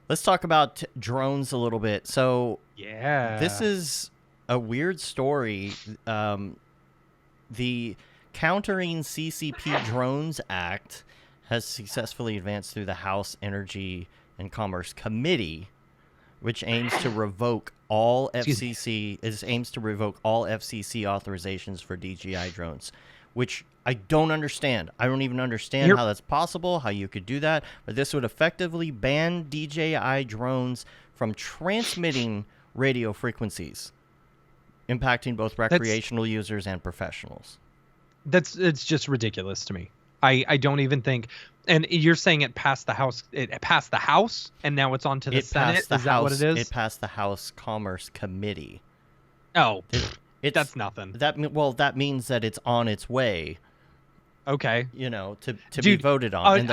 Let's talk about drones a little bit. So this Yeah. is a weird story. The Countering CCP Drones Act has successfully advanced through the House Energy and Commerce Committee, which aims to revoke all Excuse me. FCC authorizations for DJI drones, which I don't understand. I don't even understand Here, how that's possible, how you could do that. But this would effectively ban DJI drones from transmitting radio frequencies, impacting both that's recreational users and professionals. it's just ridiculous to me. I don't even think. And you're saying it passed the House. It passed the House, and now it's on to the It Senate. passed the Is that what House. it It is? passed the House Commerce Committee. Oh, It, it's that's nothing. that means that it's on its way, Okay, to be dude. voted on. And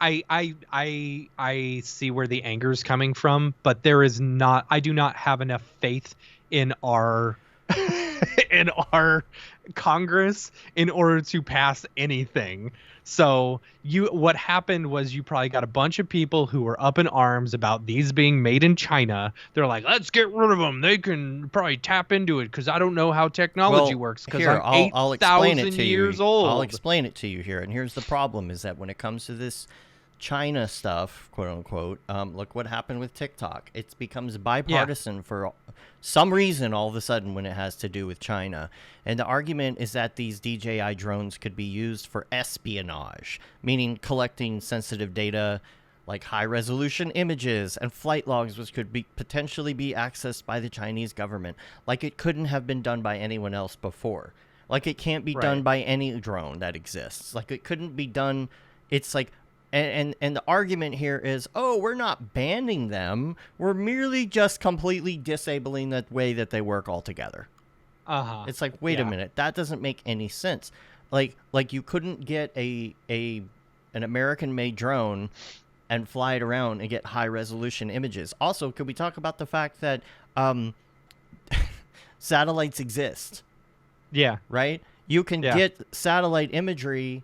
I see where the anger is coming from, but there is not. I do not have enough faith in our in our Congress in order to pass anything. So what happened was you probably got a bunch of people who were up in arms about these being made in China. They're like, let's get rid of them. They can probably tap into it because I don't know how technology well, works because here I'm I'll explain it 8,000 to years you. I'll old. explain it to you here. And here's the problem: is that when it comes to this China stuff, quote unquote, look what happened with TikTok. It becomes Yeah, bipartisan for some reason all of a sudden when it has to do with China. And the argument is that these DJI drones could be used for espionage, meaning collecting sensitive data like high resolution images and flight logs, which could be potentially be accessed by the Chinese government, like it couldn't have been done by anyone else before. Like it can't be done right. by any drone that exists. Like it couldn't be done. It's like and the argument here is, oh, we're not banning them. We're merely just completely disabling the way that they work altogether. Uh-huh. It's like, wait a Yeah. minute, that doesn't make any sense. Like you couldn't get an American made drone and fly it around and get high resolution images. Also, could we talk about the fact that satellites exist, Yeah. right? You can Yeah. get satellite imagery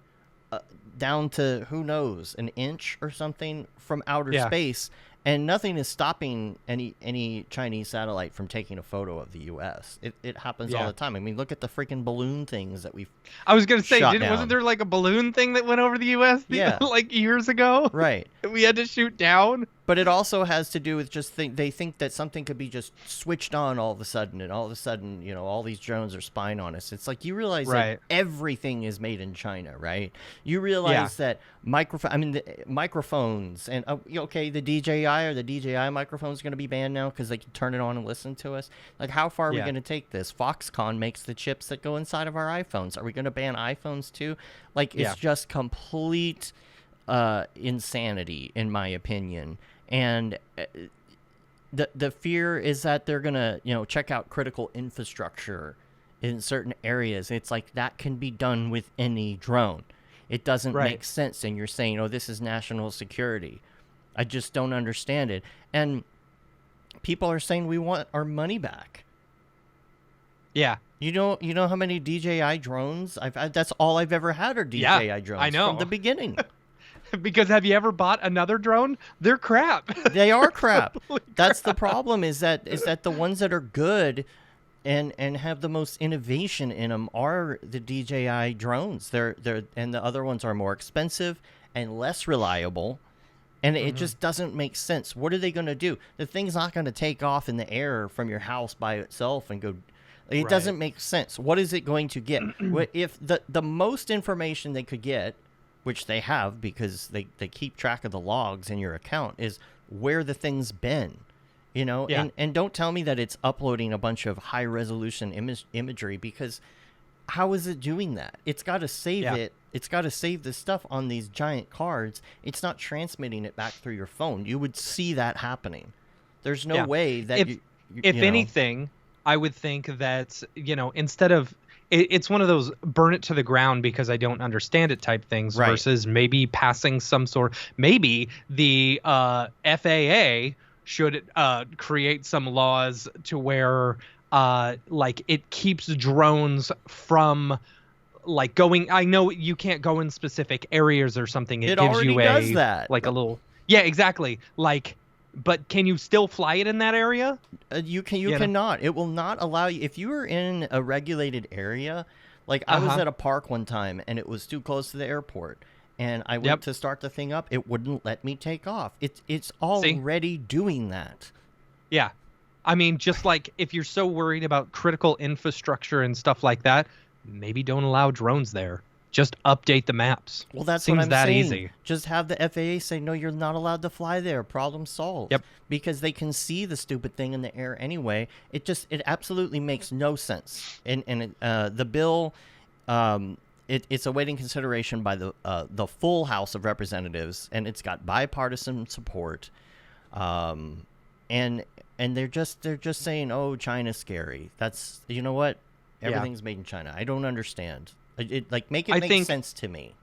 down to, who knows, an inch or something from outer Yeah. space, and nothing is stopping any Chinese satellite from taking a photo of the U.S. It happens all Yeah. the time. I mean, look at the freaking balloon things that we've I was gonna say, shot didn't wasn't down. there like a balloon thing that went over the U.S. Yeah, like years ago right. that we had to shoot down? But it also has to do with just they think that something could be just switched on all of a sudden, and all of a sudden, all these drones are spying on us. It's like, you realize that Right. everything is made in China, right? You Yeah. realize that the microphones and okay, the DJI or the DJI microphone is going to be banned now because they can turn it on and listen to us. Like, how far are we Yeah. going to take this? Foxconn makes the chips that go inside of our iPhones. Are we going to ban iPhones too? Like, Yeah. it's just complete insanity, in my opinion. And the fear is that they're gonna check out critical infrastructure in certain areas. It's like that can be done with any drone. It doesn't Right. make sense. And you're saying, oh, this is national security. I just don't understand it. And people are saying we want our money back. Yeah. You know how many DJI drones I've had? That's all I've ever had are Yeah. DJI drones I know. from the beginning. Because have you ever bought another drone? They're crap. They are crap. Holy That's the crap. problem. Is that the ones that are good and have the most innovation in them are the DJI drones. They're and the other ones are more expensive and less reliable. And it just doesn't make sense. What are they going to do? The thing's not going to take off in the air from your house by itself and go. It Right. doesn't make sense. What is it going to get? If the most information they could get, which they have because they keep track of the logs in your account, is where the thing's been. Yeah. And don't tell me that it's uploading a bunch of high resolution imagery, because how is it doing that? It's got to save Yeah. it. It's got to save the stuff on these giant cards. It's not transmitting it back through your phone. You would see that happening. There's no Yeah. way that If if you know. anything, I would think that, instead of it's one of those burn it to the ground because I don't understand it type things Right. versus maybe passing some sort. Maybe the FAA should create some laws to where like it keeps drones from like going. I know you can't go in specific areas or something. It It gives already you does that. like a little. Yeah, exactly. Like, but can you still fly it in that area? You know? cannot. It will not allow you if you are in a regulated area. Like I was Uh-huh. at a park one time and it was too close to the airport, and I went Yep. to start the thing up. It wouldn't let me take off. It's See? already doing that. Yeah. I mean, just like if you're so worried about critical infrastructure and stuff like that, maybe don't allow drones there. Just update the maps. Well, that's what Seems I'm that saying. easy. Just have the FAA say, no, you're not allowed to fly there. Problem solved. Yep. Because they can see the stupid thing in the air anyway. It absolutely makes no sense. The bill, it's awaiting consideration by the full House of Representatives, and it's got bipartisan support. And they're just saying, oh, China's scary. That's, you know what? Everything's made in China. I don't understand. Make it make sense to me.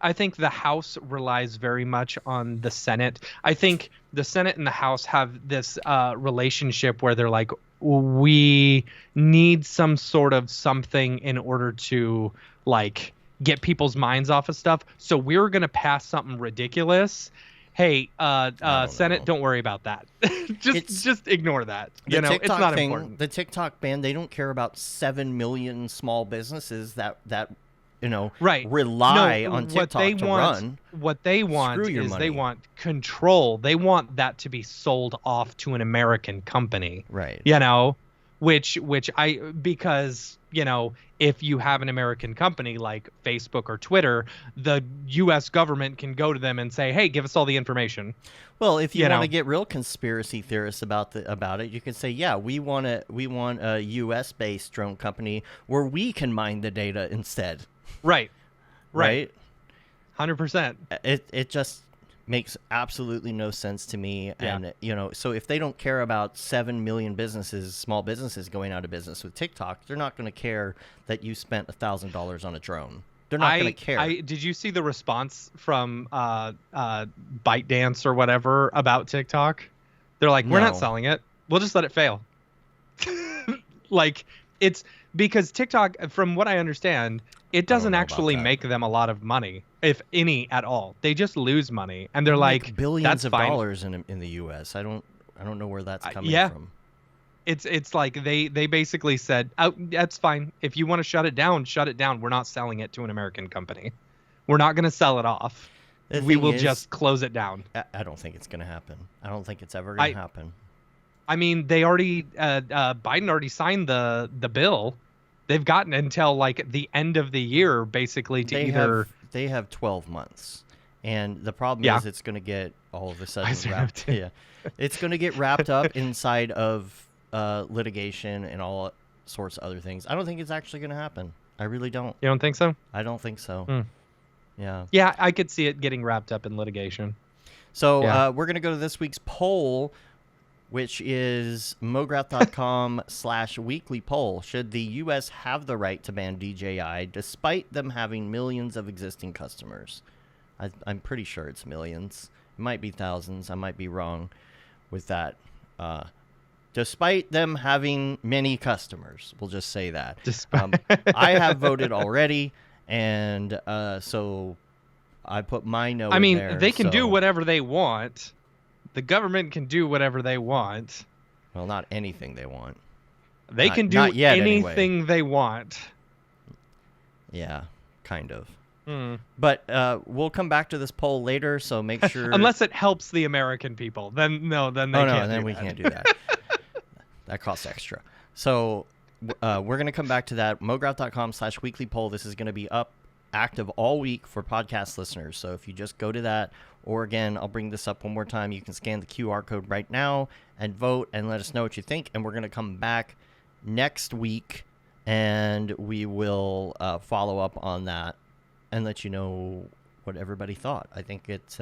I think the House relies very much on the Senate. I think the Senate and the House have this relationship where they're like, we need some sort of something in order to like get people's minds off of stuff. So we're going to pass something ridiculous. Hey, Senate, don't worry about that. just ignore that. You know, it's not important. The TikTok ban, they don't care about 7 million small businesses that rely on TikTok to run. What they want is money. They want control. They want that to be sold off to an American company. Right. You know, because, you know, if you have an American company like Facebook or Twitter, the U.S. government can go to them and say, hey, give us all the information. Well, if you want to get real conspiracy theorists about it, you can say, yeah, we want a U.S. based drone company where we can mine the data instead. Right. 100%. It just makes absolutely no sense to me. And so if they don't care about 7 million small businesses going out of business with TikTok, they're not going to care that you spent $1,000 on a drone. They're not going to care. Did you see the response from ByteDance or whatever about TikTok? They're like, we're not selling it. We'll just let it fail. Like, it's because TikTok, from what I understand, it doesn't actually make them a lot of money, if any at all. They just lose money, and they're like billions of dollars in the U.S. I don't know where that's coming from. It's like they basically said, oh, that's fine. If you want to shut it down, shut it down. We're not selling it to an American company. We're not going to sell it off. We will just close it down. I don't think it's going to happen. I don't think it's ever going to happen. I mean, they already Biden already signed the bill. They've gotten until like the end of the year, basically, to they have 12 months, and the problem is it's going to get all of a sudden wrapped. It's going to get wrapped up inside of litigation and all sorts of other things. I don't think it's actually going to happen. I really don't. You don't think so? I don't think so. Yeah. Yeah, I could see it getting wrapped up in litigation. So we're going to go to this week's poll, which is mograph.com/weekly poll. Should the U.S. have the right to ban DJI despite them having millions of existing customers? I'm pretty sure it's millions. It might be thousands. I might be wrong with that. Despite them having many customers, we'll just say that. I have voted already, and so I put my no in there. They can do whatever they want. The government can do whatever they want. Well, not anything they want. They can do anything they want. Yeah, kind of. But we'll come back to this poll later, so make sure. Unless it helps the American people, then they can't. Then we can't do that. That costs extra. So we're gonna come back to that. Mograph.com/weekly poll. This is gonna be up active all week for podcast listeners. So if you just go to that, or again, I'll bring this up one more time. You can scan the QR code right now and vote and let us know what you think. And we're going to come back next week and we will follow up on that and let you know what everybody thought. I think it's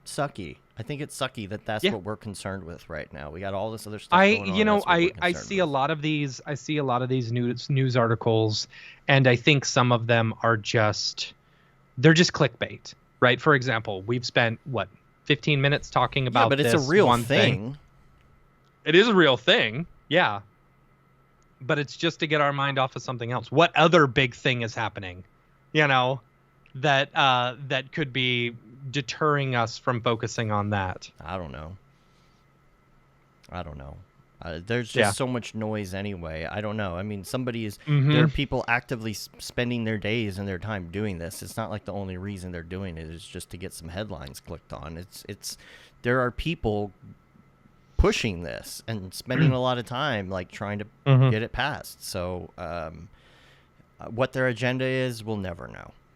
sucky. I think it's sucky that's what we're concerned with right now. We got all this other stuff going on. I see a lot of these news articles, and I think some of them are they're just clickbait, right? For example, we've spent 15 minutes talking about but it's a real thing. It is a real thing. Yeah. But it's just to get our mind off of something else. What other big thing is happening? You know, that could be deterring us from focusing on that? I don't know. There's Yeah. just so much noise anyway. I don't know. I mean, Mm-hmm. there are people actively spending their days and their time doing this. It's not like the only reason they're doing it is just to get some headlines clicked on. There are people pushing this and spending a lot of time like trying to Mm-hmm. get it passed. So what their agenda is, we'll never know.